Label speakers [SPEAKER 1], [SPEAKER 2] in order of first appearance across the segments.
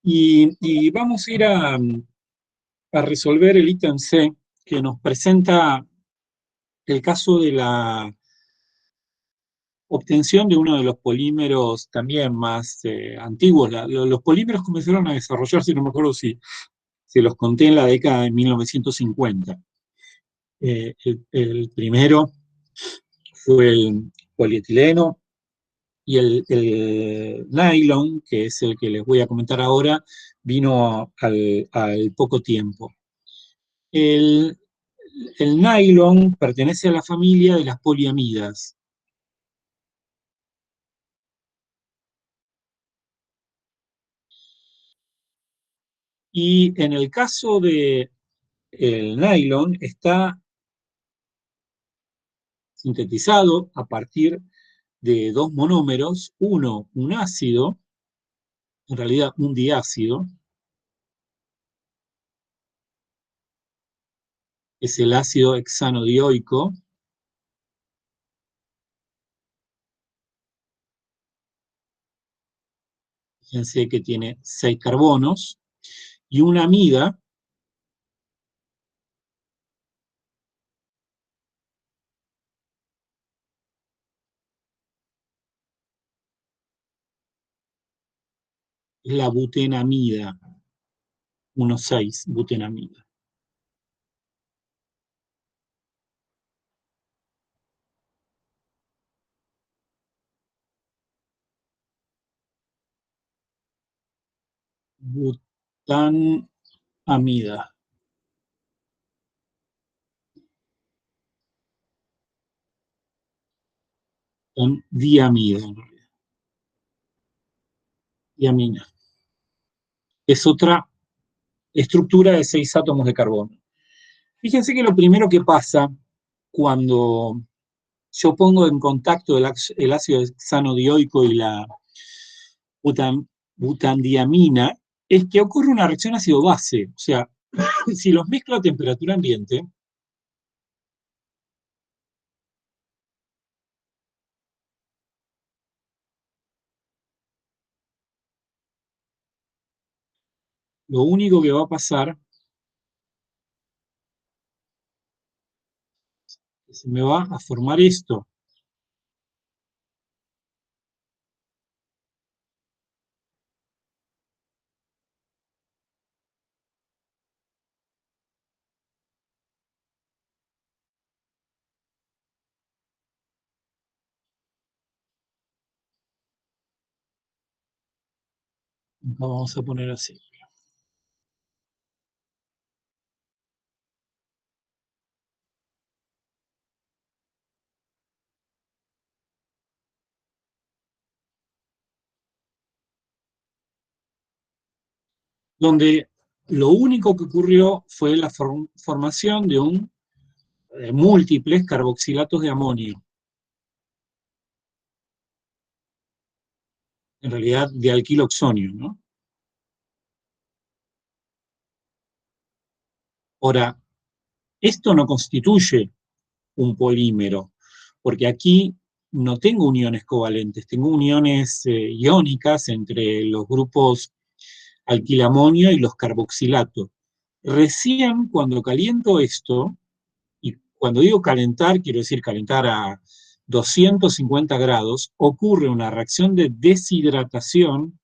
[SPEAKER 1] Y vamos a ir a resolver el ítem C, que nos presenta el caso de la obtención de uno de los polímeros también más antiguos. Los polímeros comenzaron a desarrollarse, no me acuerdo si se los conté en la década de 1950. El primero fue el polietileno y el nylon, que es el que les voy a comentar ahora, vino al poco tiempo. El, el nylon pertenece a la familia de las poliamidas. Y en el caso del nylon está sintetizado a partir de dos monómeros, uno un ácido, en realidad un diácido, es el ácido hexanodioico, fíjense que tiene 6 carbonos, y una amida, es la butenamida, 1,6 butenamida. Butanamida. Con diamida, en realidad. Diamina. Es otra estructura de 6 átomos de carbono. Fíjense que lo primero que pasa cuando yo pongo en contacto el ácido hexanodioico y la butandiamina es que ocurre una reacción ácido-base. O sea, si los mezclo a temperatura ambiente, lo único que va a pasar es que se me va a formar esto. Vamos a poner así. Donde lo único que ocurrió fue la formación de múltiples carboxilatos de amonio. En realidad de alquiloxonio, ¿no? Ahora, esto no constituye un polímero, porque aquí no tengo uniones covalentes, tengo uniones iónicas entre los grupos alquilamonio y los carboxilatos. Recién cuando caliento esto, y cuando digo calentar, quiero decir calentar a 250 grados, ocurre una reacción de deshidratación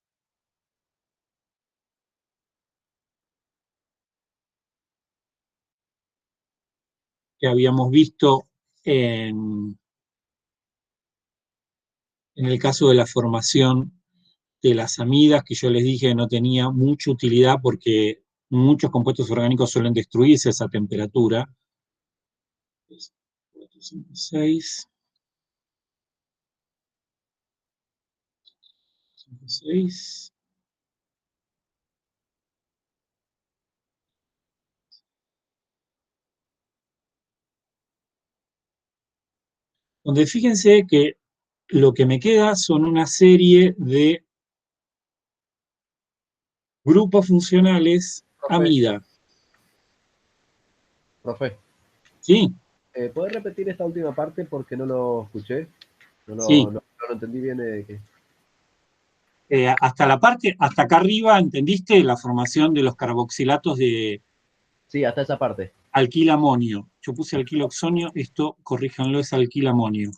[SPEAKER 1] que habíamos visto en el caso de la formación de las amidas, que yo les dije no tenía mucha utilidad porque muchos compuestos orgánicos suelen destruirse a esa temperatura. 4, 5, 6, 6. Donde fíjense que lo que me queda son una serie de grupos funcionales
[SPEAKER 2] Profe,
[SPEAKER 1] amida.
[SPEAKER 2] profe,
[SPEAKER 1] ¿Sí?
[SPEAKER 2] ¿puedes repetir esta última parte porque no lo escuché? No
[SPEAKER 1] Sí.
[SPEAKER 2] lo entendí bien de qué.
[SPEAKER 1] hasta la parte, hasta acá arriba, ¿entendiste? La formación de los carboxilatos de
[SPEAKER 2] Sí, hasta esa parte.
[SPEAKER 1] alquilamonio. Yo puse alquiloxonio, esto, corríjanlo, es alquilamonio.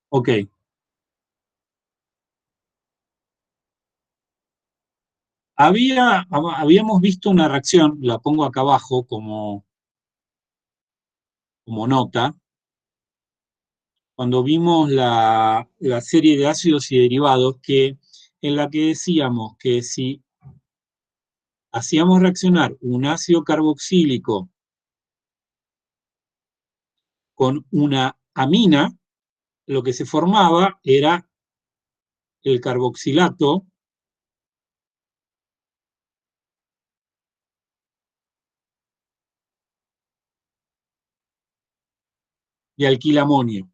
[SPEAKER 1] Ok. Habíamos visto una reacción, la pongo acá abajo como nota, cuando vimos la serie de ácidos y derivados, en la que decíamos que si hacíamos reaccionar un ácido carboxílico con una amina, lo que se formaba era el carboxilato de alquilamonio.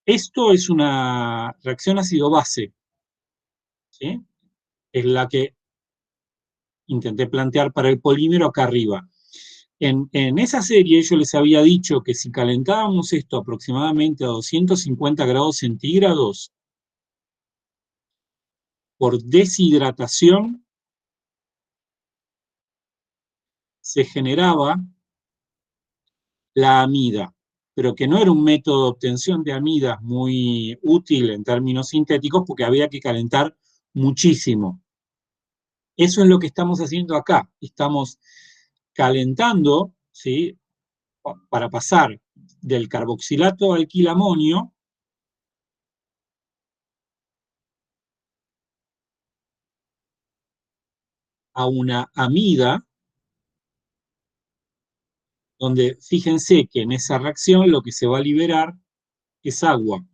[SPEAKER 1] Esto es una reacción ácido-base, ¿sí? Es la que intenté plantear para el polímero acá arriba. En esa serie yo les había dicho que si calentábamos esto aproximadamente a 250 grados centígrados, por deshidratación se generaba la amida, pero que no era un método de obtención de amidas muy útil en términos sintéticos porque había que calentar muchísimo. Eso es lo que estamos haciendo acá. Estamos calentando, ¿sí?, para pasar del carboxilato alquilamonio a una amida, donde fíjense que en esa reacción lo que se va a liberar es agua.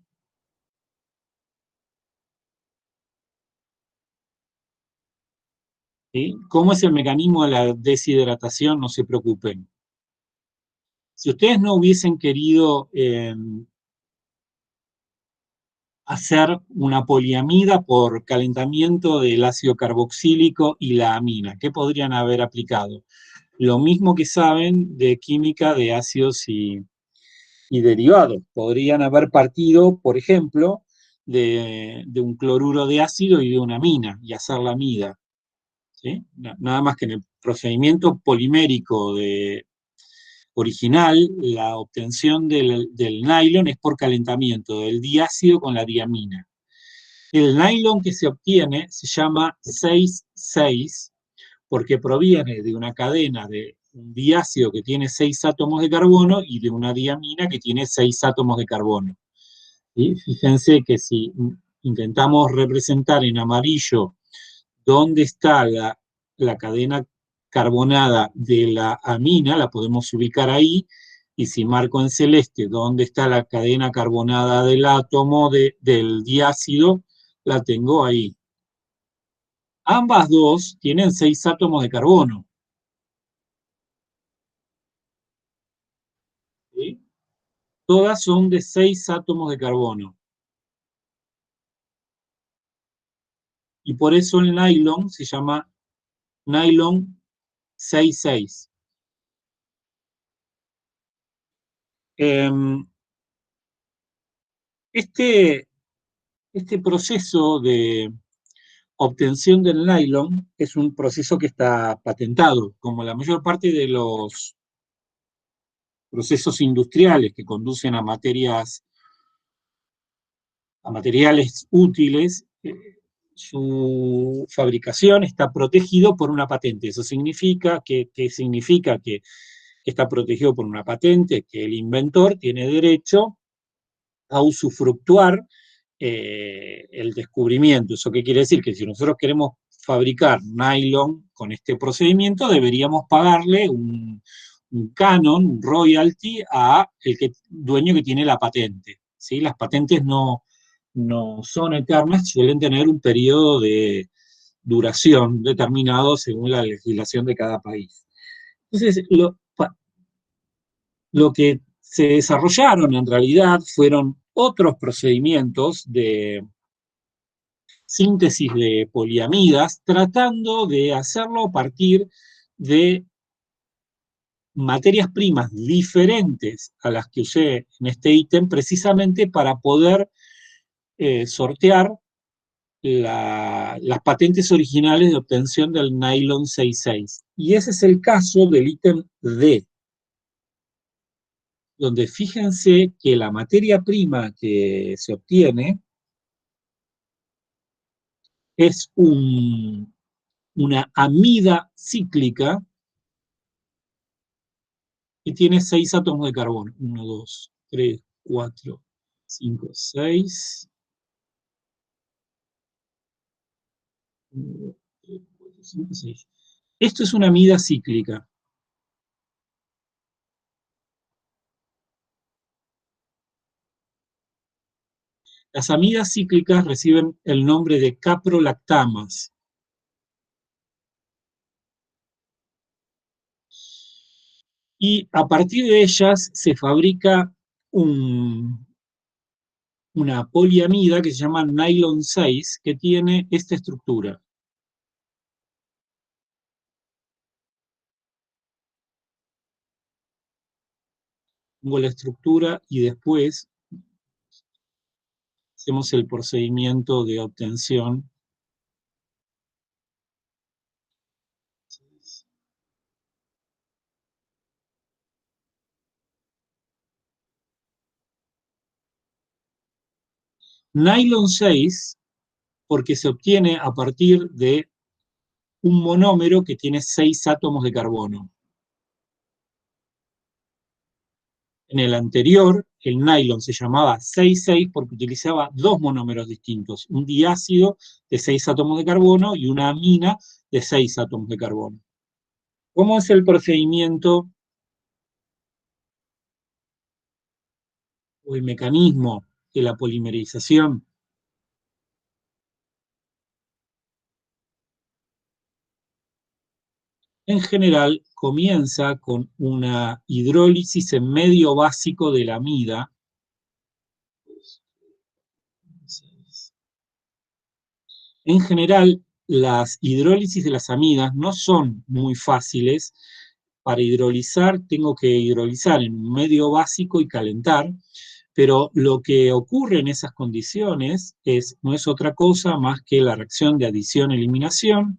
[SPEAKER 1] ¿Sí? ¿Cómo es el mecanismo de la deshidratación? No se preocupen. Si ustedes no hubiesen querido hacer una poliamida por calentamiento del ácido carboxílico y la amina, ¿qué podrían haber aplicado? Lo mismo que saben de química de ácidos y derivados. Podrían haber partido, por ejemplo, de un cloruro de ácido y de una amina y hacer la amida. ¿Sí? Nada más que en el procedimiento polimérico original, la obtención del nylon es por calentamiento del diácido con la diamina. El nylon que se obtiene se llama 6,6 porque proviene de una cadena de un diácido que tiene 6 átomos de carbono y de una diamina que tiene 6 átomos de carbono. ¿Sí? Fíjense que si intentamos representar en amarillo dónde está la cadena carbonada de la amina, la podemos ubicar ahí, y si marco en celeste dónde está la cadena carbonada del átomo del diácido, la tengo ahí. Ambas dos tienen 6 átomos de carbono. ¿Sí? Todas son de 6 átomos de carbono. Y por eso el nylon se llama nylon 6,6. Este, este proceso de obtención del nylon es un proceso que está patentado, como la mayor parte de los procesos industriales que conducen a materiales útiles, su fabricación está protegido por una patente. Eso significa que está protegido por una patente, que el inventor tiene derecho a usufructuar el descubrimiento. ¿Eso qué quiere decir? Que si nosotros queremos fabricar nylon con este procedimiento, deberíamos pagarle un canon, un royalty, a dueño que tiene la patente. ¿Sí? Las patentes no son eternas, suelen tener un periodo de duración determinado según la legislación de cada país. Entonces, lo que se desarrollaron en realidad fueron otros procedimientos síntesis de poliamidas, tratando de hacerlo a partir de materias primas diferentes a las que usé en este ítem, precisamente para poder sortear las patentes originales de obtención del nylon 66. Y ese es el caso del ítem D, donde fíjense que la materia prima que se obtiene es una amida cíclica que tiene 6 átomos de carbono. 1, 2, 3, 4, 5, 6. 1, 2, 3, 4, 5, 6. Esto es una amida cíclica. Las amidas cíclicas reciben el nombre de caprolactamas. Y a partir de ellas se fabrica una poliamida que se llama nylon 6, que tiene esta estructura. Pongo la estructura y después hacemos el procedimiento de obtención. Nylon 6, porque se obtiene a partir de un monómero que tiene 6 átomos de carbono. En el anterior, el nylon se llamaba 6,6 porque utilizaba dos monómeros distintos, un diácido de 6 átomos de carbono y una amina de 6 átomos de carbono. ¿Cómo es el procedimiento o el mecanismo de la polimerización? En general, comienza con una hidrólisis en medio básico de la amida. En general, las hidrólisis de las amidas no son muy fáciles. Para hidrolizar, tengo que hidrolizar en un medio básico y calentar, pero lo que ocurre en esas condiciones no es otra cosa más que la reacción de adición-eliminación.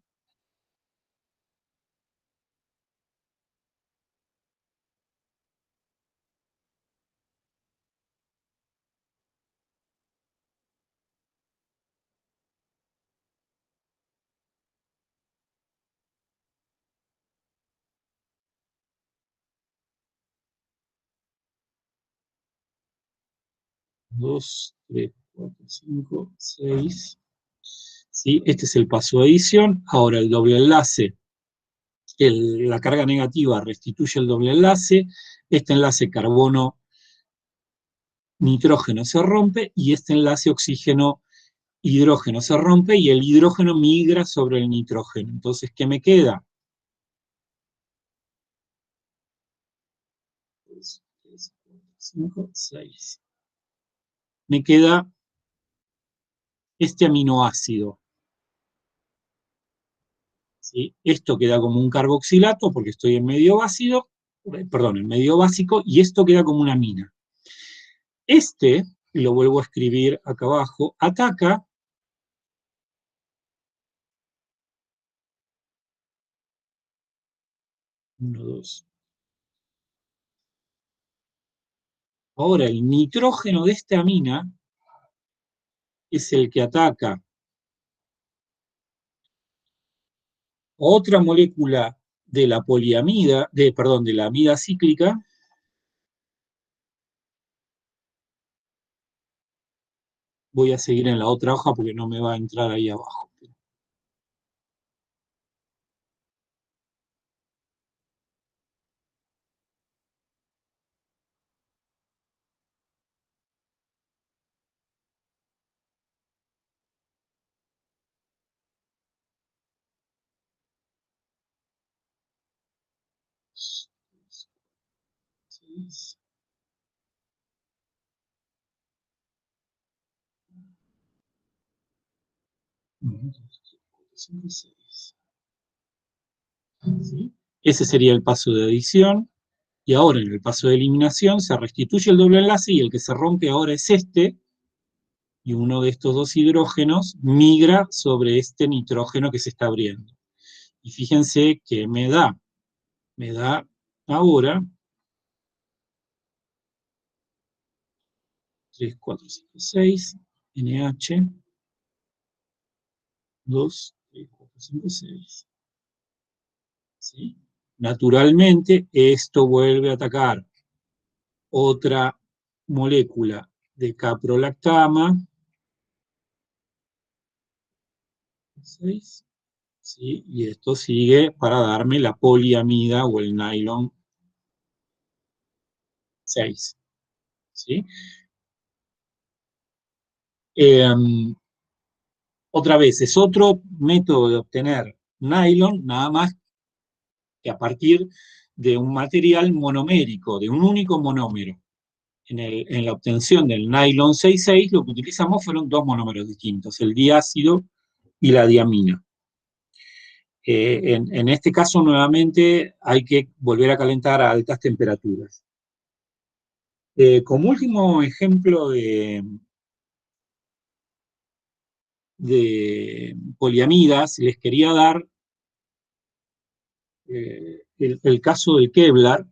[SPEAKER 1] Dos, tres, cuatro, cinco, seis. ¿Sí? Este es el paso de adición. Ahora el doble enlace, la carga negativa restituye el doble enlace. Este enlace carbono-nitrógeno se rompe y este enlace oxígeno-hidrógeno se rompe y el hidrógeno migra sobre el nitrógeno. Entonces, ¿qué me queda? 2, 3, 4, 5, 6. Me queda este aminoácido. ¿Sí? Esto queda como un carboxilato porque estoy en medio básico, en medio básico, y esto queda como una amina. Este, lo vuelvo a escribir acá abajo, ataca uno, dos. Ahora, el nitrógeno de esta amina es el que ataca otra molécula de la poliamida, de la amida cíclica. Voy a seguir en la otra hoja porque no me va a entrar ahí abajo. 1, 2, 3, 4, 5, 6. ¿Sí? Ese sería el paso de adición. Y ahora en el paso de eliminación se restituye el doble enlace y el que se rompe ahora es este, y uno de estos dos hidrógenos migra sobre este nitrógeno que se está abriendo. Y fíjense que me da ahora 3, 4, 5, 6, NH, 2, 3, 4, 5, 6. ¿Sí? Naturalmente, esto vuelve a atacar otra molécula de caprolactama, 6, ¿sí? Y esto sigue para darme la poliamida o el nylon 6. ¿Sí? Otra vez, es otro método de obtener nylon, nada más que a partir de un material monomérico, de un único monómero. En la obtención del nylon 6,6 lo que utilizamos fueron dos monómeros distintos, el diácido y la diamina. En este caso, nuevamente, hay que volver a calentar a altas temperaturas. Como último ejemplo de poliamidas, les quería dar el caso del Kevlar,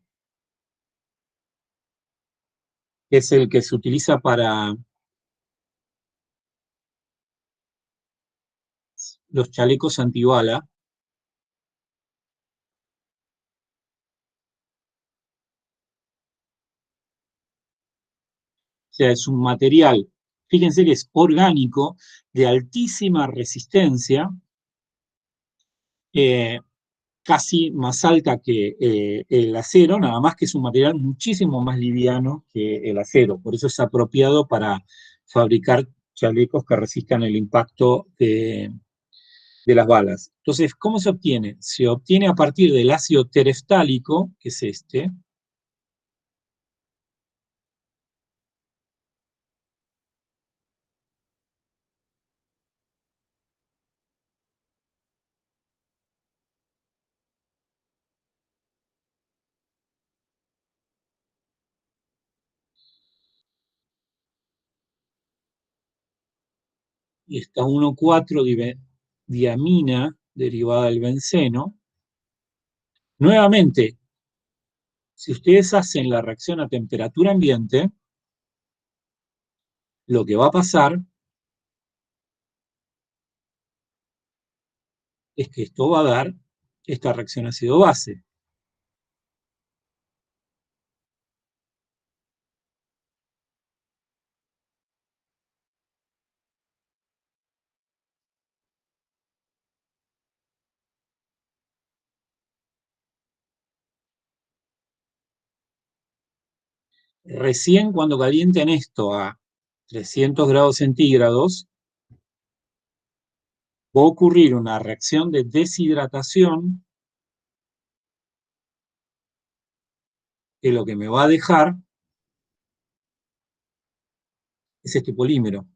[SPEAKER 1] que es el que se utiliza para los chalecos antibala. O sea, es un material, fíjense que es orgánico, de altísima resistencia, eh, casi más alta que el acero, nada más que es un material muchísimo más liviano que el acero. Por eso es apropiado para fabricar chalecos que resistan el impacto de las balas. Entonces, ¿cómo se obtiene? Se obtiene a partir del ácido tereftálico, que es este, y esta 1,4-diamina derivada del benceno. Nuevamente, si ustedes hacen la reacción a temperatura ambiente, lo que va a pasar es que esto va a dar esta reacción ácido-base. Recién cuando calienten esto a 300 grados centígrados, va a ocurrir una reacción de deshidratación, que lo que me va a dejar es este polímero.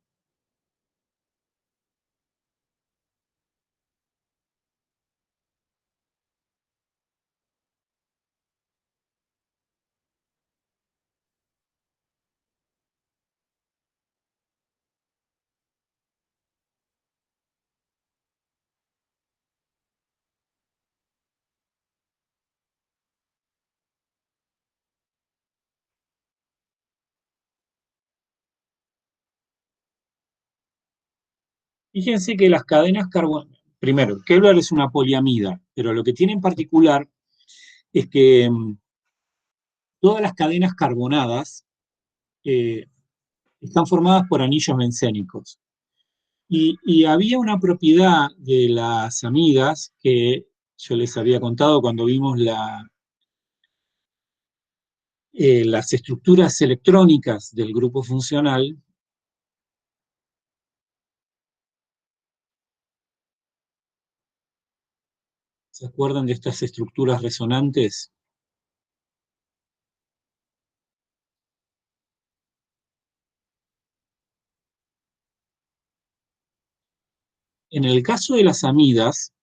[SPEAKER 1] Fíjense que las cadenas carbónicas, primero, Kevlar es una poliamida, pero lo que tiene en particular es que todas las cadenas carbonadas eh, están formadas por anillos bencénicos. Y había una propiedad de las amidas que yo les había contado cuando vimos las estructuras electrónicas del grupo funcional. ¿Se acuerdan de estas estructuras resonantes? En el caso de las amidas,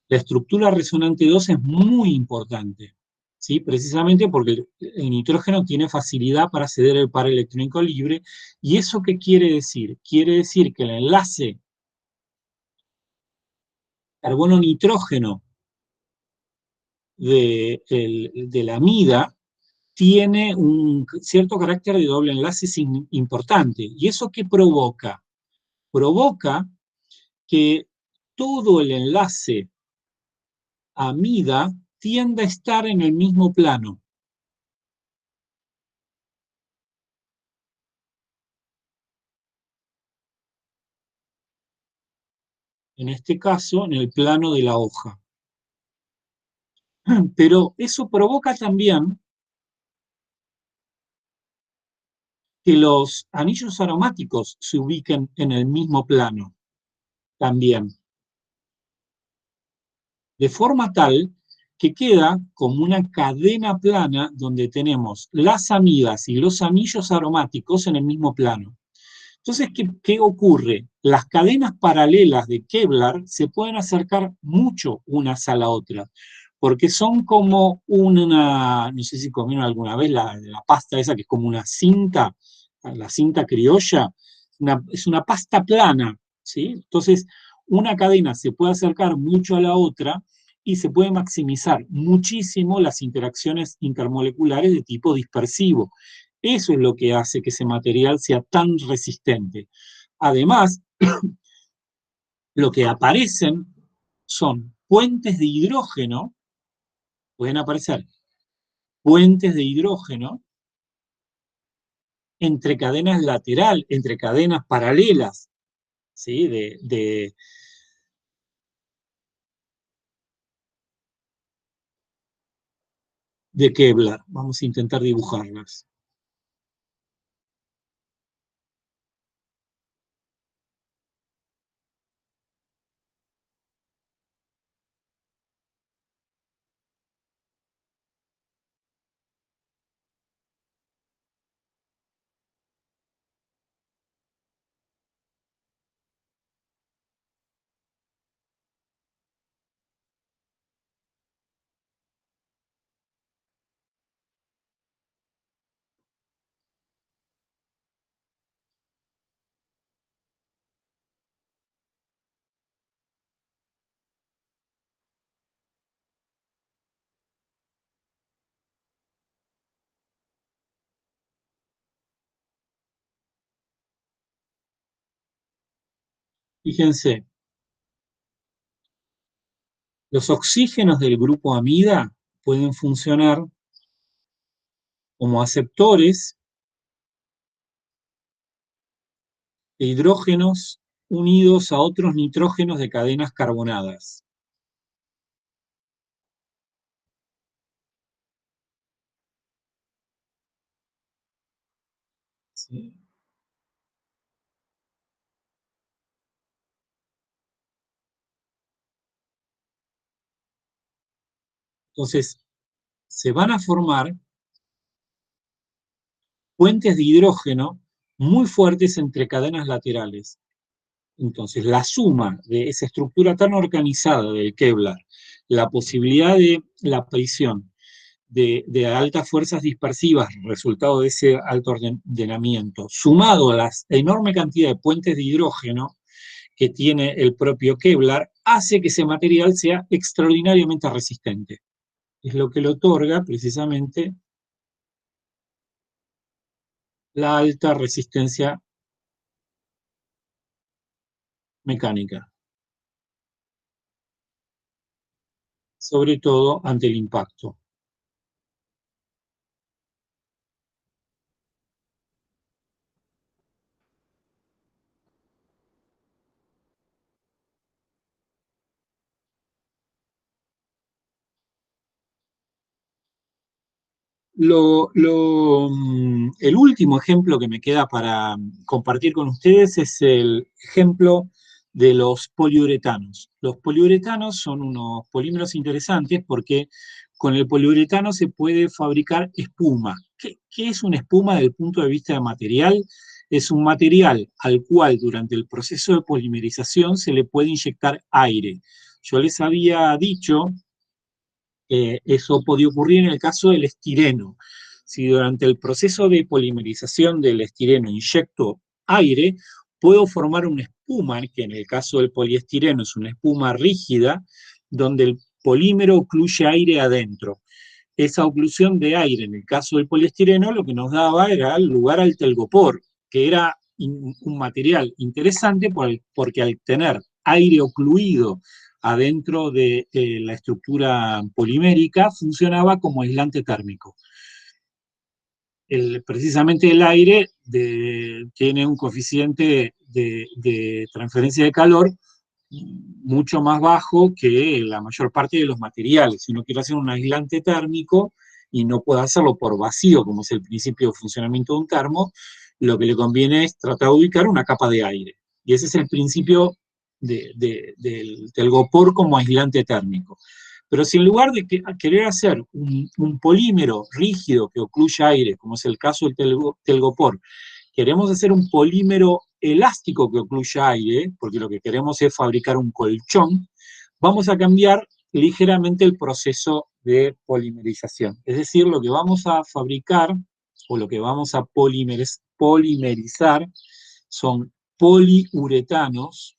[SPEAKER 1] la estructura resonante 2 es muy importante, ¿sí? Precisamente porque el nitrógeno tiene facilidad para ceder el par electrónico libre. ¿Y eso qué quiere decir? Quiere decir que el enlace carbono-nitrógeno de la amida tiene un cierto carácter de doble enlace importante. ¿Y eso qué provoca? Provoca que todo el enlace amida tiende a estar en el mismo plano. En este caso, en el plano de la hoja. Pero eso provoca también que los anillos aromáticos se ubiquen en el mismo plano también, de forma tal que queda como una cadena plana donde tenemos las amidas y los anillos aromáticos en el mismo plano. Entonces, ¿qué ocurre? Las cadenas paralelas de Kevlar se pueden acercar mucho unas a la otra, porque son como una, no sé si comieron alguna vez la pasta esa que es como una cinta, la cinta criolla, es una pasta plana, ¿sí? Entonces, una cadena se puede acercar mucho a la otra y se puede maximizar muchísimo las interacciones intermoleculares de tipo dispersivo. Eso es lo que hace que ese material sea tan resistente. Además, lo que aparecen son puentes de hidrógeno, pueden aparecer puentes de hidrógeno entre cadenas laterales, entre cadenas paralelas, ¿sí? de Kevlar. Vamos a intentar dibujarlas. Fíjense, los oxígenos del grupo amida pueden funcionar como aceptores de hidrógenos unidos a otros nitrógenos de cadenas carbonadas. ¿Sí? Entonces, se van a formar puentes de hidrógeno muy fuertes entre cadenas laterales. Entonces, la suma de esa estructura tan organizada del Kevlar, la posibilidad de la aparición de altas fuerzas dispersivas, resultado de ese alto ordenamiento, sumado a la enorme cantidad de puentes de hidrógeno que tiene el propio Kevlar, hace que ese material sea extraordinariamente resistente. Es lo que le otorga precisamente la alta resistencia mecánica, sobre todo ante el impacto. El último ejemplo que me queda para compartir con ustedes es el ejemplo de los poliuretanos. Los poliuretanos son unos polímeros interesantes porque con el poliuretano se puede fabricar espuma. ¿Qué es una espuma desde el punto de vista de material? Es un material al cual durante el proceso de polimerización se le puede inyectar aire. Yo les había dicho que eso podía ocurrir en el caso del estireno. Si durante el proceso de polimerización del estireno inyecto aire, puedo formar una espuma, que en el caso del poliestireno es una espuma rígida, donde el polímero ocluye aire adentro. Esa oclusión de aire en el caso del poliestireno lo que nos daba era lugar al telgopor, que era un material interesante porque al tener aire ocluido adentro de la estructura polimérica funcionaba como aislante térmico. Precisamente el aire tiene un coeficiente de transferencia de calor mucho más bajo que la mayor parte de los materiales. Si uno quiere hacer un aislante térmico y no puede hacerlo por vacío, como es el principio de funcionamiento de un termo, lo que le conviene es tratar de ubicar una capa de aire. Y ese es el principio del telgopor como aislante térmico. Pero si en lugar de querer hacer un polímero rígido que ocluya aire, como es el caso del telgopor, queremos hacer un polímero elástico que ocluya aire, porque lo que queremos es fabricar un colchón, vamos a cambiar ligeramente el proceso de polimerización. Es decir, lo que vamos a fabricar o lo que vamos a polimerizar son poliuretanos,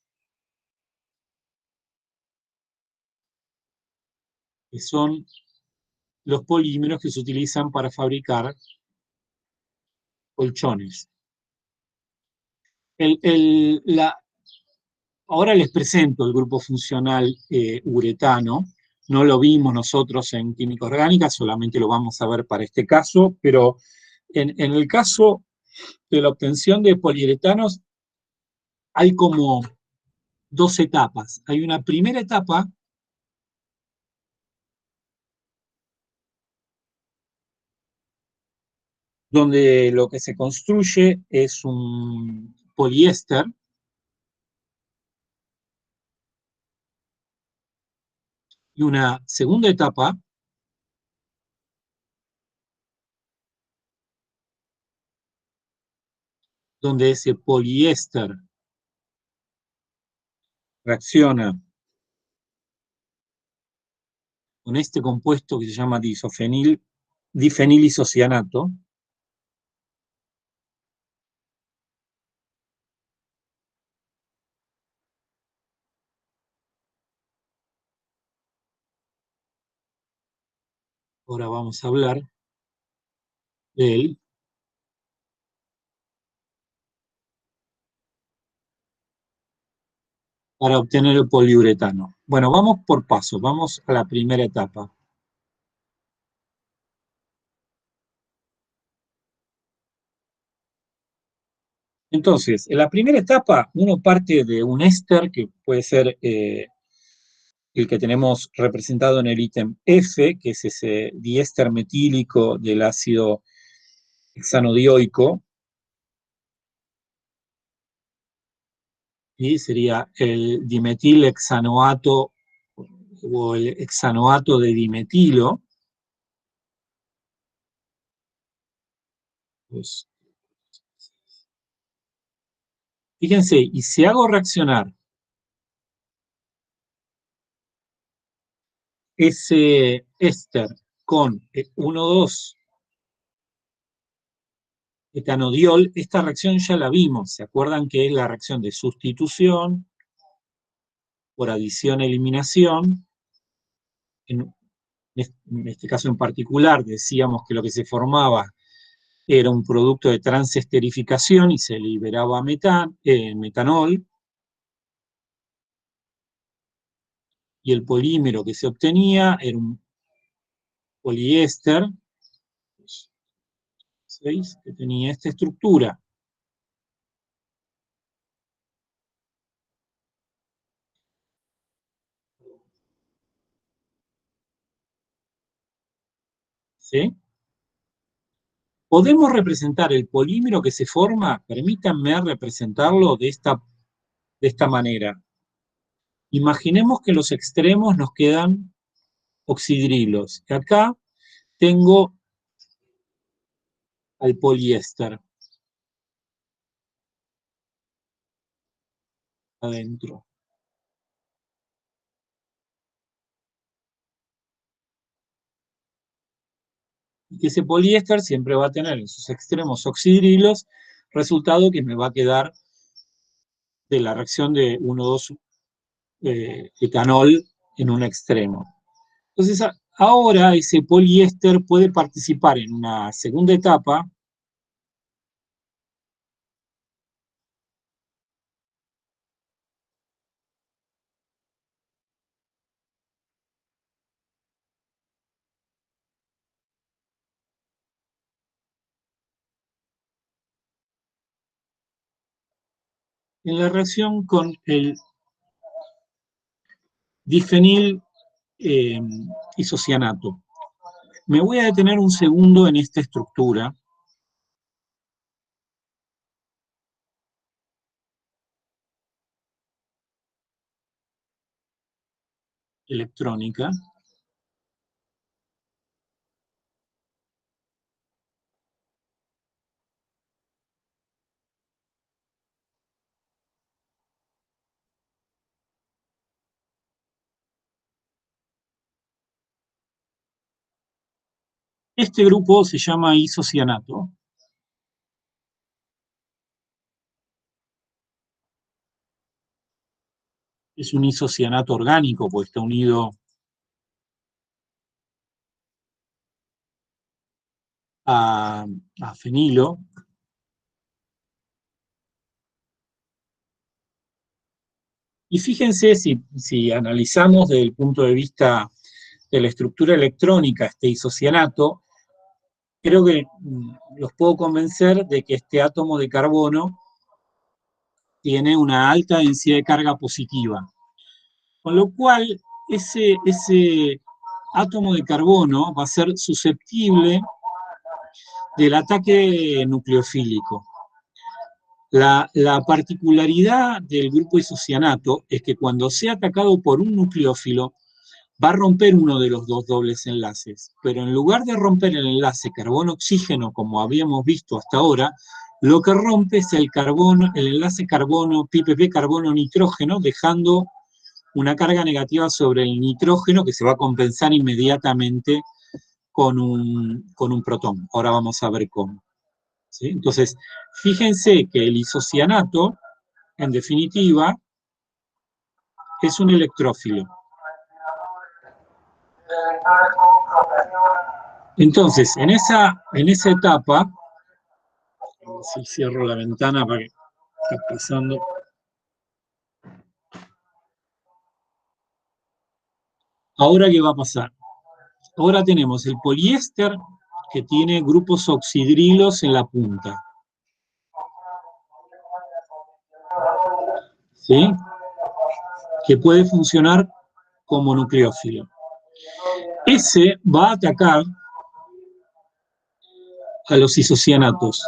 [SPEAKER 1] que son los polímeros que se utilizan para fabricar colchones. Ahora les presento el grupo funcional uretano. No lo vimos nosotros en química orgánica, solamente lo vamos a ver para este caso, pero en el caso de la obtención de poliuretanos hay como dos etapas. Hay una primera etapa donde lo que se construye es un poliéster, y una segunda etapa donde ese poliéster reacciona con este compuesto que se llama difenilisocianato, ahora vamos a hablar de él, para obtener el poliuretano. Bueno, vamos por pasos, vamos a la primera etapa. Entonces, en la primera etapa, uno parte de un éster, que puede ser el que tenemos representado en el ítem F, que es ese diéster metílico del ácido hexanodioico, y sería el dimetilhexanoato o el hexanoato de dimetilo. Pues, fíjense, y si hago reaccionar ese éster con 1,2 etanodiol, esta reacción ya la vimos. ¿Se acuerdan que es la reacción de sustitución por adición-eliminación? En este caso en particular decíamos que lo que se formaba era un producto de transesterificación y se liberaba metanol, y el polímero que se obtenía era un poliéster, ¿veis? Que tenía esta estructura. ¿Sí? Podemos representar el polímero que se forma, permítanme representarlo de esta manera. Imaginemos que los extremos nos quedan oxidrilos. Y acá tengo al poliéster. adentro. Y ese poliéster siempre va a tener en sus extremos oxidrilos, resultado que me va a quedar de la reacción de 1,2-etanol en un extremo. Entonces, ahora ese poliéster puede participar en una segunda etapa, en la reacción con el difenil isocianato. Me voy a detener un segundo en esta estructura. Electrónica. Este grupo se llama isocianato. Es un isocianato orgánico, porque está unido a fenilo. Y fíjense, si analizamos desde el punto de vista de la estructura electrónica este isocianato, creo que los puedo convencer de que este átomo de carbono tiene una alta densidad de carga positiva. Con lo cual, ese átomo de carbono va a ser susceptible del ataque nucleofílico. La particularidad del grupo isocianato es que cuando sea atacado por un nucleófilo, va a romper uno de los dos dobles enlaces, pero en lugar de romper el enlace carbono-oxígeno, como habíamos visto hasta ahora, lo que rompe es el enlace carbono, pp carbono-nitrógeno, dejando una carga negativa sobre el nitrógeno que se va a compensar inmediatamente con un protón. Ahora vamos a ver cómo. ¿Sí? Entonces, fíjense que el isocianato, en definitiva, es un electrófilo. Entonces, en esa etapa, si cierro la ventana para que está pasando. Ahora, ¿qué va a pasar? Ahora tenemos el poliéster que tiene grupos oxidrilos en la punta. ¿Sí? Que puede funcionar como nucleófilo. Ese va a atacar a los isocianatos.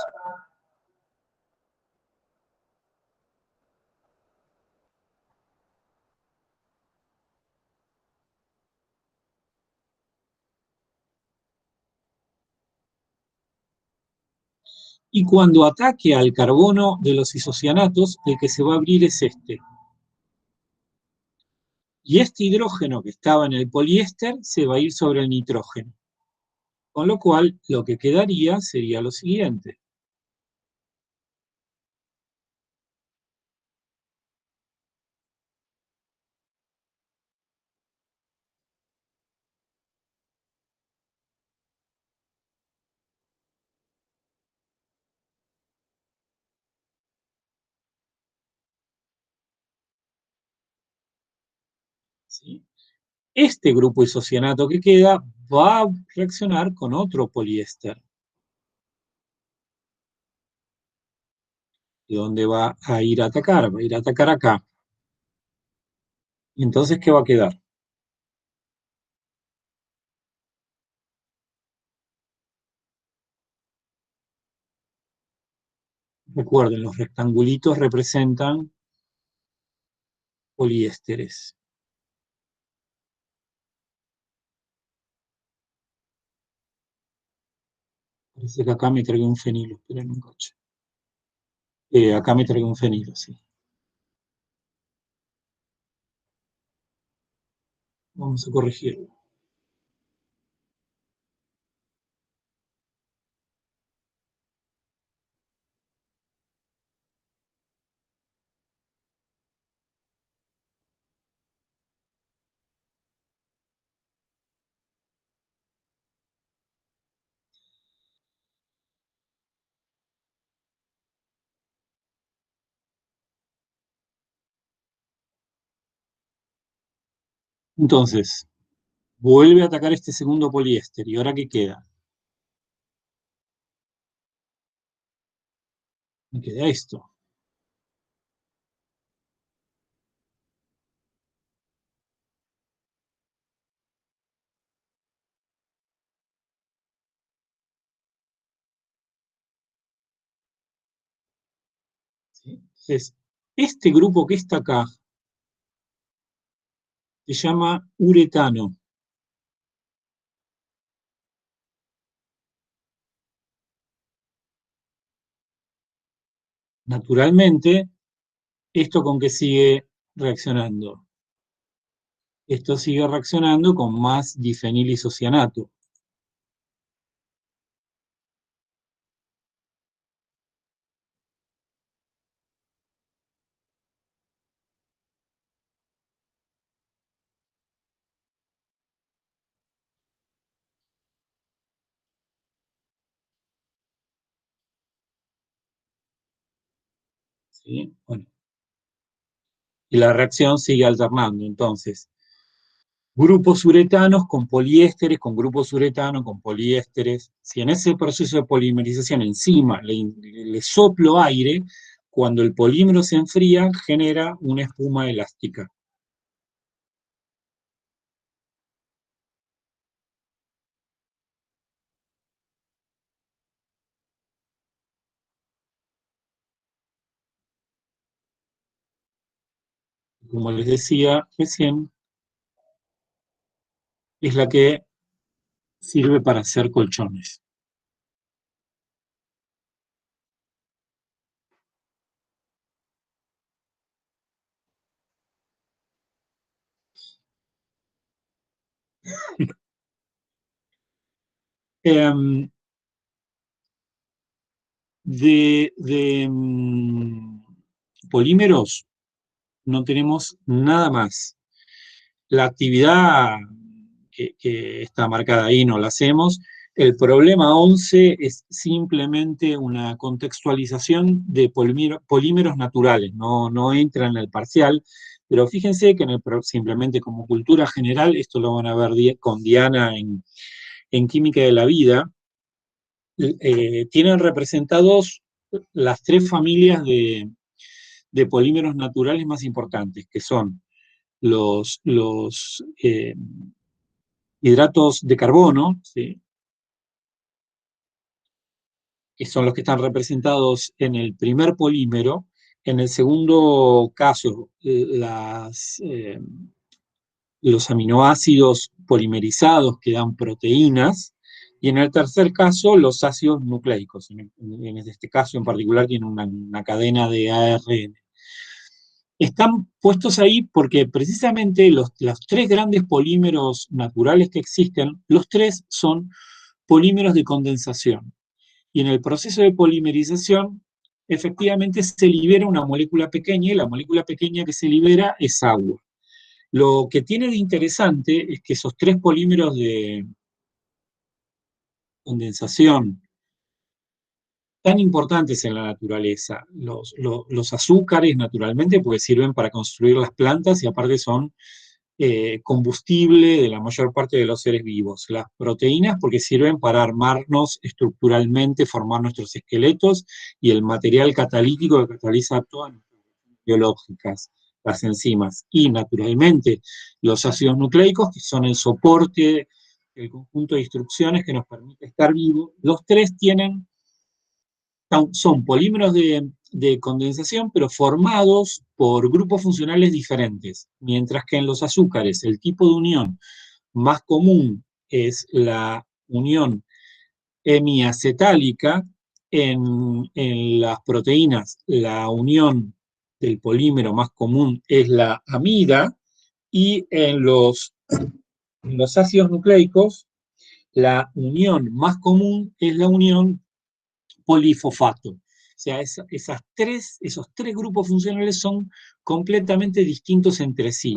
[SPEAKER 1] Y cuando ataque al carbono de los isocianatos, el que se va a abrir es este. Y este hidrógeno que estaba en el poliéster se va a ir sobre el nitrógeno. Con lo cual, lo que quedaría sería lo siguiente. ¿Sí? Este grupo isocianato que queda va a reaccionar con otro poliéster. ¿Y dónde va a ir a atacar? Va a ir a atacar acá. Entonces, ¿qué va a quedar? Recuerden, los rectangulitos representan poliésteres. Parece que acá me tragué un fenilo, esperen un coche. Acá me tragué un fenilo, sí. Vamos a corregirlo. Entonces, vuelve a atacar este segundo poliéster. ¿Y ahora qué queda? Me queda esto. ¿Sí? Entonces, este grupo que está acá se llama uretano. Naturalmente, ¿esto con qué sigue reaccionando? Esto sigue reaccionando con más difenilisocianato. ¿Sí? Bueno, y la reacción sigue alternando. Entonces, grupos uretanos con poliésteres, con grupos uretanos con poliésteres. Si en ese proceso de polimerización encima le soplo aire, cuando el polímero se enfría, genera una espuma elástica. Como les decía recién, es la que sirve para hacer colchones. Eh, de polímeros no tenemos nada más. La actividad que está marcada ahí no la hacemos. El problema 11 es simplemente una contextualización de polímeros naturales, no entra en el parcial, pero fíjense que simplemente como cultura general, esto lo van a ver con Diana en Química de la Vida, tienen representados las tres familias de polímeros naturales más importantes, que son los hidratos de carbono, ¿sí? Que son los que están representados en el primer polímero. En el segundo caso, los aminoácidos polimerizados que dan proteínas, y en el tercer caso, los ácidos nucleicos. En este caso en particular tiene una cadena de ARN. Están puestos ahí porque precisamente los tres grandes polímeros naturales que existen, los tres son polímeros de condensación. Y en el proceso de polimerización, efectivamente se libera una molécula pequeña y la molécula pequeña que se libera es agua. Lo que tiene de interesante es que esos tres polímeros de condensación tan importantes en la naturaleza, los azúcares naturalmente, porque sirven para construir las plantas y aparte son combustible de la mayor parte de los seres vivos. Las proteínas porque sirven para armarnos estructuralmente, formar nuestros esqueletos, y el material catalítico que cataliza todas las biológicas, las enzimas. Y naturalmente los ácidos nucleicos, que son el soporte, el conjunto de instrucciones que nos permite estar vivos. Los tres son polímeros de condensación, pero formados por grupos funcionales diferentes, mientras que en los azúcares el tipo de unión más común es la unión hemiacetálica. En las proteínas la unión del polímero más común es la amida, y en los En los ácidos nucleicos, la unión más común es la unión polifosfato. O sea, esos tres grupos funcionales son completamente distintos entre sí.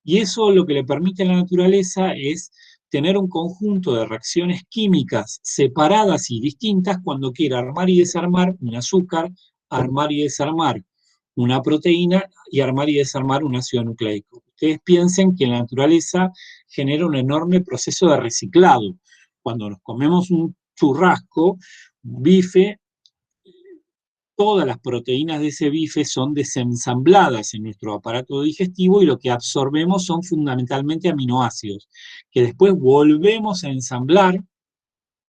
[SPEAKER 1] Y eso lo que le permite a la naturaleza es tener un conjunto de reacciones químicas separadas y distintas cuando quiera armar y desarmar un azúcar, armar y desarmar una proteína y armar y desarmar un ácido nucleico. Ustedes piensen que la naturaleza genera un enorme proceso de reciclado. Cuando nos comemos un churrasco, un bife, todas las proteínas de ese bife son desensambladas en nuestro aparato digestivo y lo que absorbemos son fundamentalmente aminoácidos, que después volvemos a ensamblar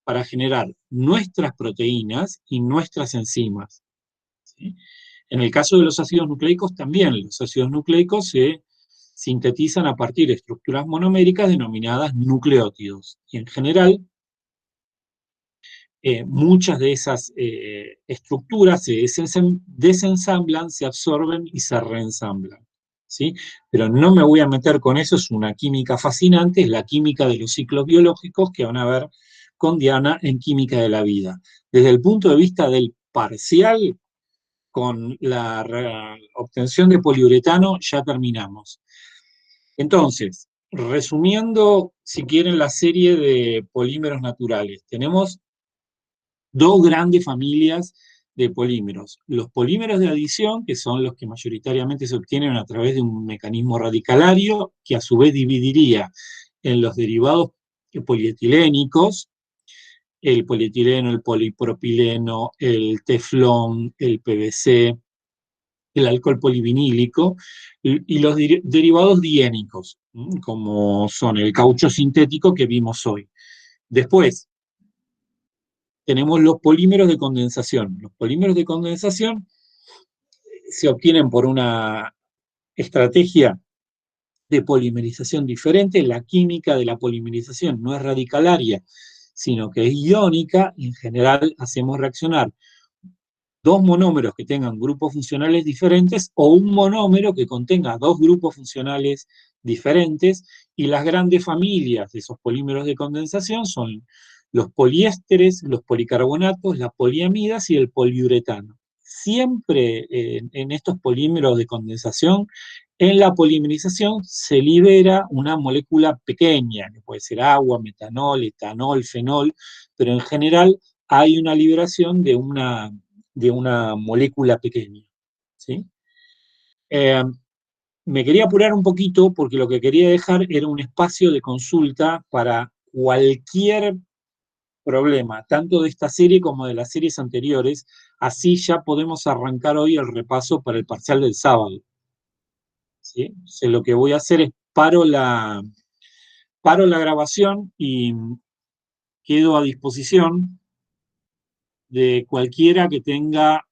[SPEAKER 1] para generar nuestras proteínas y nuestras enzimas. ¿Sí? En el caso de los ácidos nucleicos también, los ácidos nucleicos se sintetizan a partir de estructuras monoméricas denominadas nucleótidos. Y en general, muchas de esas estructuras se desensamblan, se absorben y se reensamblan. ¿Sí? Pero no me voy a meter con eso, es una química fascinante, es la química de los ciclos biológicos que van a ver con Diana en Química de la Vida. Desde el punto de vista del parcial, con la obtención de poliuretano ya terminamos. Entonces, resumiendo, si quieren, la serie de polímeros naturales, tenemos dos grandes familias de polímeros. Los polímeros de adición, que son los que mayoritariamente se obtienen a través de un mecanismo radicalario, que a su vez dividiría en los derivados polietilénicos, el polietileno, el polipropileno, el teflón, el PVC, el alcohol polivinílico, y los derivados diénicos, como son el caucho sintético que vimos hoy. Después, tenemos los polímeros de condensación. Los polímeros de condensación se obtienen por una estrategia de polimerización diferente. La química de la polimerización no es radicalaria, sino que es iónica. En general, hacemos reaccionar dos monómeros que tengan grupos funcionales diferentes o un monómero que contenga dos grupos funcionales diferentes, y las grandes familias de esos polímeros de condensación son los poliésteres, los policarbonatos, las poliamidas y el poliuretano. Siempre en estos polímeros de condensación, en la polimerización se libera una molécula pequeña, que puede ser agua, metanol, etanol, fenol, pero en general hay una liberación de una molécula pequeña. ¿Sí? Me quería apurar un poquito porque lo que quería dejar era un espacio de consulta para cualquier problema, tanto de esta serie como de las series anteriores, así ya podemos arrancar hoy el repaso para el parcial del sábado. ¿Sí? Entonces, lo que voy a hacer es paro la grabación y quedo a disposición de cualquiera que tenga